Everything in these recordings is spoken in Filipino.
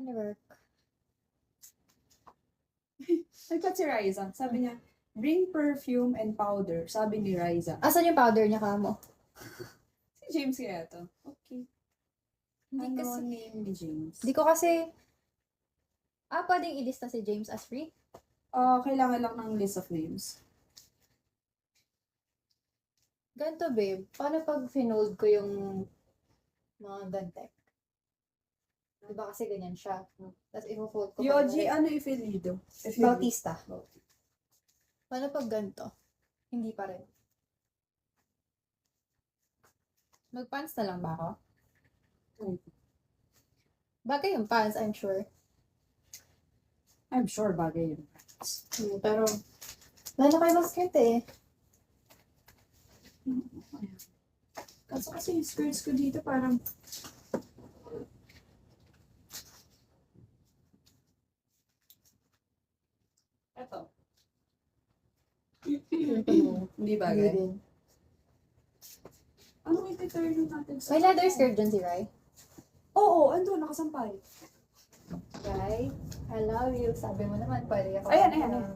work. Nagchat si Riza. Sabi niya, bring perfume and powder. Sabi ni Riza. Asan yung powder niya kamo? Si James kaya to. Okay. Hindi Ano kasi, name ni James? di ko kasi, pwedeng ilista si James as free? Kailangan lang ng list of names. Ganto, babe. Paano pag finold ko yung mga gantek? Diba kasi ganyan siya. Tapos i-fold ko. Yoji, ano ifilido? Bautista. Paano pag ganito? Hindi pa rin. Mag-pants na lang ba ako? Bagay yung pants, I'm sure. I'm sure bagay yun. Pero, lalaki basket eh. Kaso kasi yung skirts ko dito parang... Eto. Hindi bagay. Hindi din. Ano iti-turn natin sa... May leather skirt dyan si Rai. Oo, andun, nakasampay. Rai, I love you. Sabi mo naman, pwede ako. Ayan.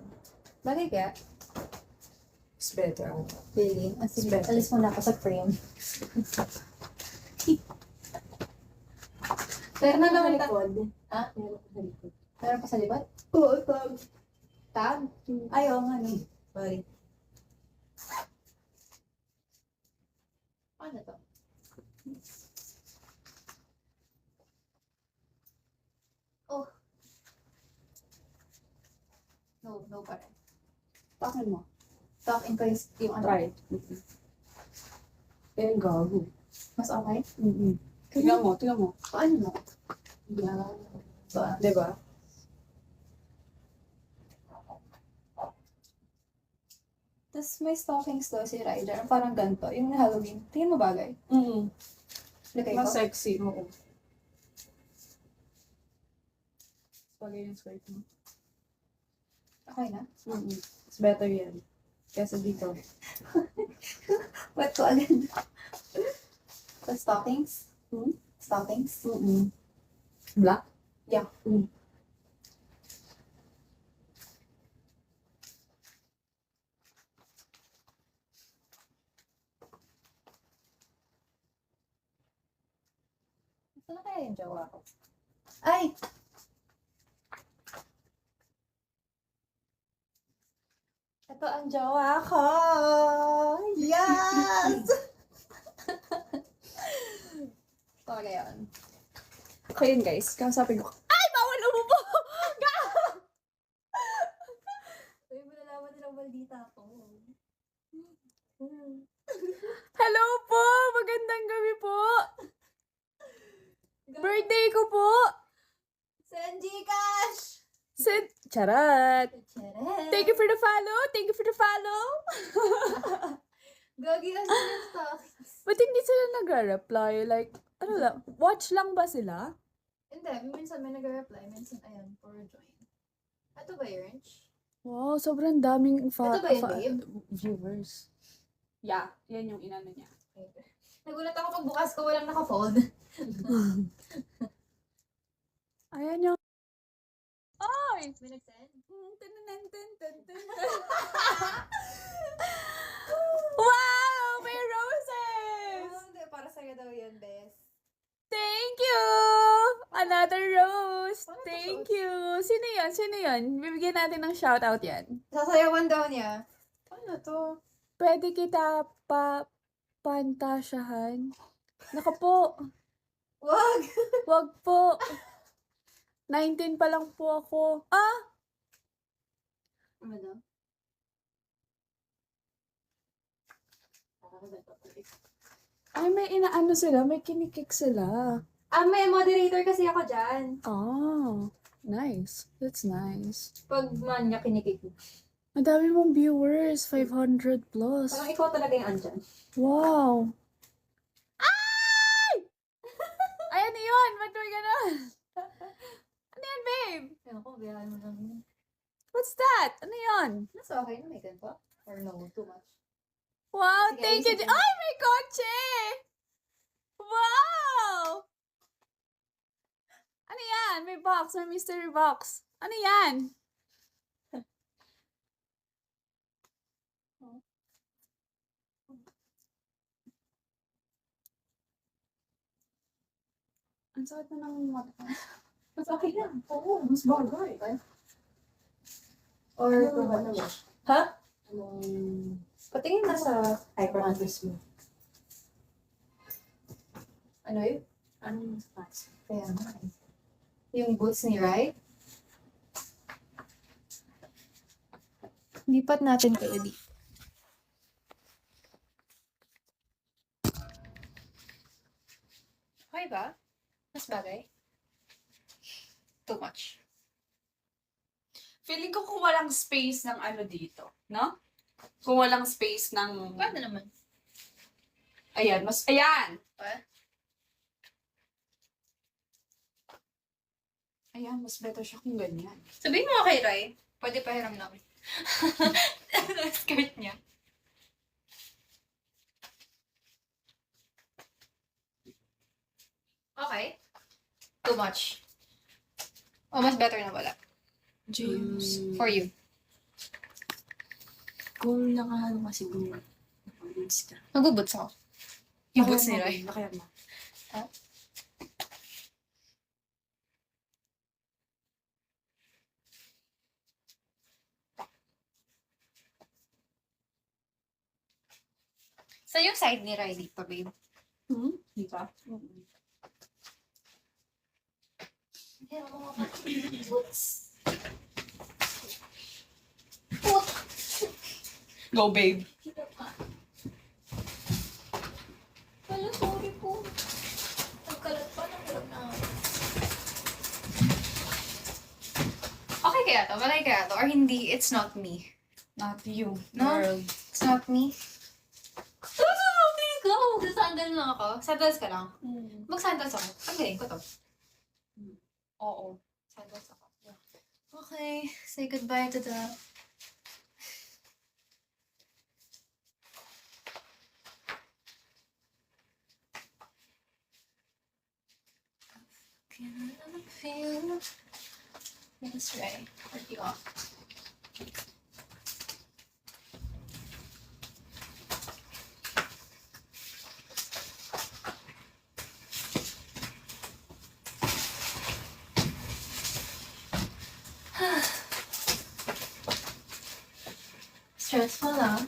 Bagay kaya? It's better. Really? Sige, Better. alis mo na ako sa frame. Pero na naman ta... Ha? Meron pa sa libat? Oo, tag. Tag? Ayaw nga no. Sorry. Ano to? Oh. No pa rin. Takin mo. Talk in ko yung ano. Right. Eh, gago. Mas okay? Tingnan mo. Paano mo? Diba? Tapos may stockings daw si Ryder. Parang ganito. Yung Halloween. Tingin mo bagay? Lagay ko? Mas sexy. Oo. Bagay yung skirt mo. Okay na? It's better yan. Kesa dito. Wet ko agad. Tapos stockings? Stockings? Black? Yeah. Saan na kaya yung jowa ko? Ay! Ito ang jowa ko! Yes! Talaga yun. Okay yun guys. Kasapin ko. Ay! Bawal umupo! Uy, malalaman nilang maldita ako. Hello po! Magandang gabi po! Birthday ko po! Send Gcash! Charat! Charet! Thank you for the follow! Gagi ang yung stockings. Ba't hindi sila nag-reply? Like, ano lang, watch lang ba sila? Hindi, minsan may nag-reply, minsan ayan, for join. Ito ba yung range? Wow, sobrang daming Ito ba yun, babe? viewers. Yeah, yan yung inano niya. Nagulat ako pagbukas ko, walang naka-fold. Ayan yung... Oy! May nag-send? Wow! May roses! Hindi, para sa'yo daw yun, bes. Thank you! Another rose! Paano to Thank rose? you! Sino yun? Bibigyan natin ng shoutout yan. Sasayawan daw niya. Paano to? Pwede kita pantasyahan. Naka po. Wag! Wag po. 19 pa lang po ako. Ah! Ano daw? Ay, may inaano sila. May kinikik sila. May moderator kasi ako dyan. Oh, nice. That's nice. Pag man niya kinikik. Ang dami mong viewers. 500 plus. Parang ikaw talaga yung andyan. Wow. Ay! Ay, ano yun? Ba't may ganon? Ano yan, babe? Ayun ko, biyahan mo lang yun. What's that? Ano yun? Nasa okay na may ganito? Or no, too much? Wow, Sige, thank you. ayusin ko. Ay, may kotse! Wow! Ano yan? yan? May box, may mystery box. Ano yan? Ang sakit na ng mata ko. Mas okay lang. Oo, mas bagay. Or Ano too ba much? naman? Ha? Anong Patingin na sa hypothesis mo? ano yun? Anong spots? Kaya nga eh. Yung boots ni Rai. Lipat natin kayo dito. Okay ba? Mas bagay? Too much. Feeling ko kung walang space ng ano dito, no? Kung walang space ng... Paano naman? Ayan, mas... Ayan! Ayan, mas better siya kung ganyan. Sabihin mo nga kay Rai, pwede pahiram namin. Skirt niya. Okay. Too much. Oh, mas better na wala. James. For you. Kung nakahalo kasi kung nakaboots ka. Magbuboots ako. Yung boots ni Rai. Nakaya mo. So, yung side ni Rai dito, babe. Di ba? Boots. Go, babe. Wala, sorry po. Nagkalat pa ng hirap na. Okay kaya to? Malay kaya to? Or hindi? It's not me. Not you, No? girl. It's not me. Go! Sasandal lang ako. Sandals ka lang. Mag-sandals ako. Ang galing ko to. Oo. Sandals ako. Okay. Say goodbye to the... Can I feel... That's right. Pretty off. Stressful, ah.